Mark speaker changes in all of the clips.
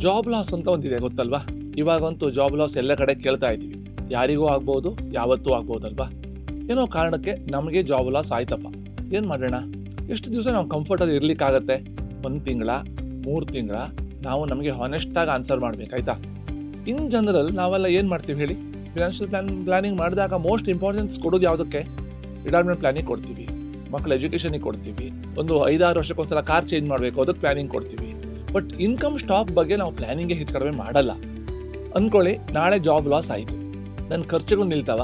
Speaker 1: Job loss ಅಂತ ಒಂದಿದೆ ಗೊತ್ತಲ್ವಾ? ಇವಾಗಂತೂ ಜಾಬ್ ಲಾಸ್ ಎಲ್ಲ ಕಡೆ ಕೇಳ್ತಾ ಇದ್ದೀವಿ. ಯಾರಿಗೂ ಆಗ್ಬೋದು, ಯಾವತ್ತೂ ಆಗ್ಬೋದಲ್ವಾ? ಏನೋ ಕಾರಣಕ್ಕೆ ನಮಗೆ ಜಾಬ್ ಲಾಸ್ ಆಯ್ತಪ್ಪ, ಏನು ಮಾಡೋಣ? ಎಷ್ಟು ದಿವಸ ನಾವು ಕಂಫರ್ಟಲ್ಲಿ ಇರಲಿಕ್ಕಾಗತ್ತೆ? 1 ತಿಂಗಳ, 3 ತಿಂಗಳ? ನಾವು ನಮಗೆ ಹಾನೆಸ್ಟಾಗಿ ಆನ್ಸರ್ ಮಾಡಬೇಕಾಯ್ತಾ? ಇನ್ ಜನರಲ್ ನಾವೆಲ್ಲ ಏನು ಮಾಡ್ತೀವಿ ಹೇಳಿ? ಫಿನಾನ್ಷಿಯಲ್ ಪ್ಲಾನಿಂಗ್ ಮಾಡಿದಾಗ ಮೋಸ್ಟ್ ಇಂಪಾರ್ಟೆನ್ಸ್ ಕೊಡೋದು ಯಾವುದಕ್ಕೆ? ರಿಟೈರ್ಮೆಂಟ್ ಪ್ಲಾನಿಂಗ್ ಕೊಡ್ತೀವಿ, ಮಕ್ಕಳ ಎಜುಕೇಷನಿಗೆ ಕೊಡ್ತೀವಿ, ಒಂದು 5-6 ವರ್ಷಕ್ಕೊಂದ್ಸಲ ಕಾರ್ ಚೇಂಜ್ ಮಾಡಬೇಕು ಅದಕ್ಕೆ ಪ್ಲಾನಿಂಗ್ ಕೊಡ್ತೀವಿ. ಬಟ್ ಇನ್ಕಮ್ ಸ್ಟಾಕ್ ಬಗ್ಗೆ ನಾವು ಪ್ಲಾನಿಂಗ್ಗೆ ಹೆಚ್ಚು ಕಡಿಮೆ ಮಾಡಲ್ಲ. ಅಂದ್ಕೊಳ್ಳಿ, ನಾಳೆ ಜಾಬ್ ಲಾಸ್ ಆಯಿತು, ನನ್ನ ಖರ್ಚುಗಳು ನಿಲ್ತಾವ?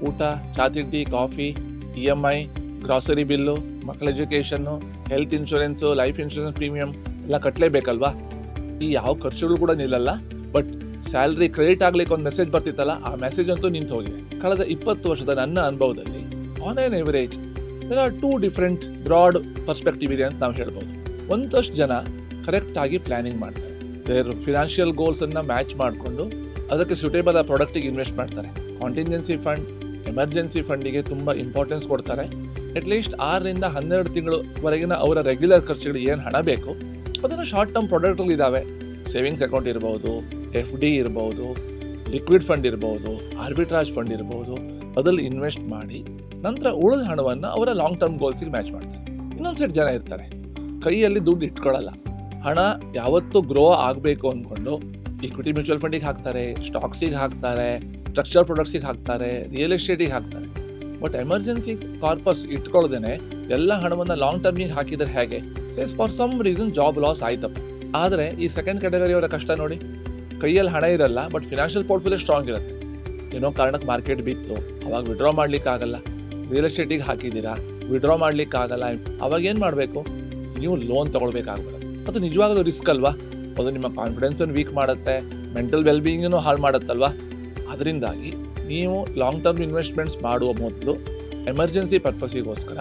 Speaker 1: ಊಟ, ಚಾ ತಿಂಡಿ, ಕಾಫಿ, EMI, ಗ್ರಾಸರಿ ಬಿಲ್ಲು, ಮಕ್ಕಳ education, health insurance, life insurance premium ಎಲ್ಲ ಕಟ್ಟಲೇಬೇಕಲ್ವಾ? ಈ ಯಾವ ಖರ್ಚುಗಳು ಕೂಡ ನಿಲ್ಲಲ್ಲ. ಬಟ್ ಸ್ಯಾಲ್ರಿ ಕ್ರೆಡಿಟ್ ಆಗ್ಲಿಕ್ಕೆ ಒಂದು ಮೆಸೇಜ್ ಬರ್ತಿತ್ತಲ್ಲ, ಆ ಮೆಸೇಜ್ ಅಂತೂ ನಿಂತು ಹೋಗಿದೆ. ಕಳೆದ 20 ವರ್ಷದ ನನ್ನ ಅನುಭವದಲ್ಲಿ on on average two different broad perspective ಇದೆ ಅಂತ ನಾವು ಹೇಳ್ಬೋದು. ಒಂದಷ್ಟು ಜನ ಕರೆಕ್ಟಾಗಿ ಪ್ಲಾನಿಂಗ್ ಮಾಡ್ತಾರೆ, ದೇರ್ ಫಿನಾನ್ಷಿಯಲ್ ಗೋಲ್ಸನ್ನು ಮ್ಯಾಚ್ ಮಾಡಿಕೊಂಡು ಅದಕ್ಕೆ ಸೂಟೇಬಲ್ ಆ ಪ್ರಾಡಕ್ಟಿಗೆ ಇನ್ವೆಸ್ಟ್ ಮಾಡ್ತಾರೆ. ಕಾಂಟಿಂಜೆನ್ಸಿ ಫಂಡ್, ಎಮರ್ಜೆನ್ಸಿ ಫಂಡಿಗೆ ತುಂಬ ಇಂಪಾರ್ಟೆನ್ಸ್ ಕೊಡ್ತಾರೆ. ಅಟ್ಲೀಸ್ಟ್ 6ರಿಂದ 12 ತಿಂಗಳವರೆಗಿನ ಅವರ ರೆಗ್ಯುಲರ್ ಖರ್ಚುಗಳು ಏನು ಹಣ ಬೇಕು ಅದನ್ನು ಶಾರ್ಟ್ ಟರ್ಮ್ ಪ್ರಾಡಕ್ಟ್ಗಳು ಇದ್ದಾವೆ. ಸೇವಿಂಗ್ಸ್ ಅಕೌಂಟ್ ಇರ್ಬೋದು, FD ಇರ್ಬೋದು, ಲಿಕ್ವಿಡ್ ಫಂಡ್ ಇರ್ಬೋದು, ಆರ್ಬಿಟ್ರಾಜ್ ಫಂಡ್ ಇರ್ಬೋದು, ಅದ್ರಲ್ಲಿ ಇನ್ವೆಸ್ಟ್ ಮಾಡಿ ನಂತರ ಉಳಿದ ಹಣವನ್ನು ಅವರ ಲಾಂಗ್ ಟರ್ಮ್ ಗೋಲ್ಸಿಗೆ ಮ್ಯಾಚ್ ಮಾಡ್ತಾರೆ. ಇನ್ನೊಂದು ಸೆಟ್ ಜನ ಇರ್ತಾರೆ, ಕೈಯಲ್ಲಿ ದುಡ್ಡು ಇಟ್ಕೊಳ್ಳಲ್ಲ. ಹಣ ಯಾವತ್ತೂ ಗ್ರೋ ಆಗಬೇಕು ಅಂದ್ಕೊಂಡು ಈಕ್ವಿಟಿ ಮ್ಯೂಚುವಲ್ ಫಂಡಿಗೆ ಹಾಕ್ತಾರೆ, ಸ್ಟಾಕ್ಸಿಗೆ ಹಾಕ್ತಾರೆ, ಸ್ಟ್ರಕ್ಚರ್ ಪ್ರಾಡಕ್ಟ್ಸಿಗೆ ಹಾಕ್ತಾರೆ, ರಿಯಲ್ ಎಸ್ಟೇಟಿಗೆ ಹಾಕ್ತಾರೆ. ಬಟ್ ಎಮರ್ಜೆನ್ಸಿ ಕಾರ್ಪಸ್ ಇಟ್ಕೊಳ್ಳೋದೇನೆ ಎಲ್ಲ ಹಣವನ್ನು ಲಾಂಗ್ ಟರ್ಮಿಗೆ ಹಾಕಿದರೆ ಹೇಗೆ? For some reason job loss ಆಯ್ತಪ್ಪ. ಆದರೆ ಈ ಸೆಕೆಂಡ್ ಕ್ಯಾಟಗರಿಯವರ ಕಷ್ಟ ನೋಡಿ, ಕೈಯಲ್ಲಿ ಹಣ ಇರಲ್ಲ, ಬಟ್ ಫಿನಾನ್ಷಿಯಲ್ ಪೋರ್ಟ್ಫೋಲಿಯೋ ಸ್ಟ್ರಾಂಗ್ ಇರುತ್ತೆ. ಏನೋ ಕಾರಣಕ್ಕೆ ಮಾರ್ಕೆಟ್ ಬಿತ್ತು, ಅವಾಗ ವಿಡ್ರಾ ಮಾಡಲಿಕ್ಕಾಗಲ್ಲ. ರಿಯಲ್ ಎಸ್ಟೇಟಿಗೆ ಹಾಕಿದ್ದೀರಾ, ವಿಡ್ರಾ ಮಾಡಲಿಕ್ಕಾಗಲ್ಲ, ಅವಾಗ ಏನು ಮಾಡಬೇಕು? ನೀವು ಲೋನ್ ತೊಗೊಳ್ಬೇಕಾಗ್ತದೆ. ಅದು ನಿಜವಾಗಲೂ ರಿಸ್ಕ್ ಅಲ್ವಾ? ಅದು ನಿಮ್ಮ ಕಾನ್ಫಿಡೆನ್ಸನ್ನು ವೀಕ್ ಮಾಡುತ್ತೆ, ಮೆಂಟಲ್ ವೆಲ್ಬೀಯಿಂಗನ್ನು ಹಾಳು ಮಾಡುತ್ತಲ್ವಾ? ಅದರಿಂದಾಗಿ ನೀವು ಲಾಂಗ್ ಟರ್ಮ್ ಇನ್ವೆಸ್ಟ್ಮೆಂಟ್ಸ್ ಮಾಡುವ ಮೊದಲು ಎಮರ್ಜೆನ್ಸಿ ಪರ್ಪಸಿಗೋಸ್ಕರ,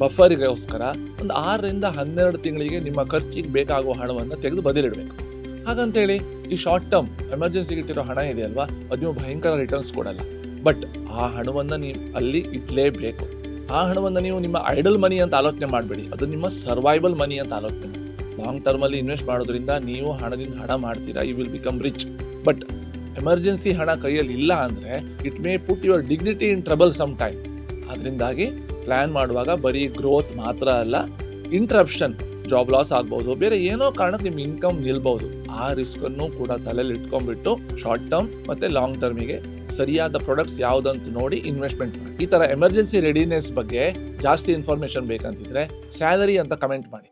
Speaker 1: ಬಫರಿಗೋಸ್ಕರ ಒಂದು 6ರಿಂದ 12 ತಿಂಗಳಿಗೆ ನಿಮ್ಮ ಖರ್ಚಿಗೆ ಬೇಕಾಗುವ ಹಣವನ್ನು ತೆಗೆದು ಬದಿಲಿಡಬೇಕು. ಹಾಗಂತೇಳಿ ಈ ಶಾರ್ಟ್ ಟರ್ಮ್ ಎಮರ್ಜೆನ್ಸಿಗೆ ಇಟ್ಟಿರೋ ಹಣ ಇದೆ ಅಲ್ವಾ, ಅದು ನೀವು ಭಯಂಕರ ರಿಟರ್ನ್ಸ್ ಕೊಡಲ್ಲ. ಬಟ್ ಆ ಹಣವನ್ನು ನೀವು ಅಲ್ಲಿ ಇಡಲೇಬೇಕು. ಆ ಹಣವನ್ನು ನೀವು ನಿಮ್ಮ ಐಡಲ್ ಮನಿ ಅಂತ ಆಲೋಚನೆ ಮಾಡಬೇಡಿ, ಅದು ನಿಮ್ಮ ಸರ್ವೈವಲ್ ಮನಿ ಅಂತ ಆಲೋಚನೆ ಮಾಡಿ. ಲಾಂಗ್ ಟರ್ಮಲ್ಲಿ ಇನ್ವೆಸ್ಟ್ ಮಾಡೋದ್ರಿಂದ ನೀವು ಹಣದಿಂದ ಹಣ ಮಾಡ್ತೀರಾ, you will become rich. But emergency ಹಣ ಕೈಯಲ್ಲಿ ಇಲ್ಲ ಅಂದರೆ it may put your dignity in trouble some time. ಅದರಿಂದಾಗಿ ಪ್ಲ್ಯಾನ್ ಮಾಡುವಾಗ ಬರೀ ಗ್ರೋತ್ ಮಾತ್ರ ಅಲ್ಲ, ಇಂಟ್ರಪ್ಷನ್, ಜಾಬ್ ಲಾಸ್ ಆಗ್ಬೋದು, ಬೇರೆ ಏನೋ ಕಾರಣಕ್ಕೆ ನಿಮ್ಮ ಇನ್ಕಮ್ ನಿಲ್ಬೋದು. ಆ ರಿಸ್ಕನ್ನು ಕೂಡ ತಲೆಯಲ್ಲಿ ಇಟ್ಕೊಂಡ್ಬಿಟ್ಟು ಶಾರ್ಟ್ ಟರ್ಮ್ ಮತ್ತು ಲಾಂಗ್ ಟರ್ಮಿಗೆ ಸರಿಯಾದ ಪ್ರಾಡಕ್ಟ್ಸ್ ಯಾವುದಂತ ನೋಡಿ ಇನ್ವೆಸ್ಟ್ಮೆಂಟ್ ಮಾಡಿ. ಈ ಥರ ಎಮರ್ಜೆನ್ಸಿ ರೆಡಿನೆಸ್ ಬಗ್ಗೆ ಜಾಸ್ತಿ ಇನ್ಫಾರ್ಮೇಷನ್ ಬೇಕಂತಿದ್ರೆ ಸ್ಯಾಲರಿ ಅಂತ ಕಮೆಂಟ್ ಮಾಡಿ.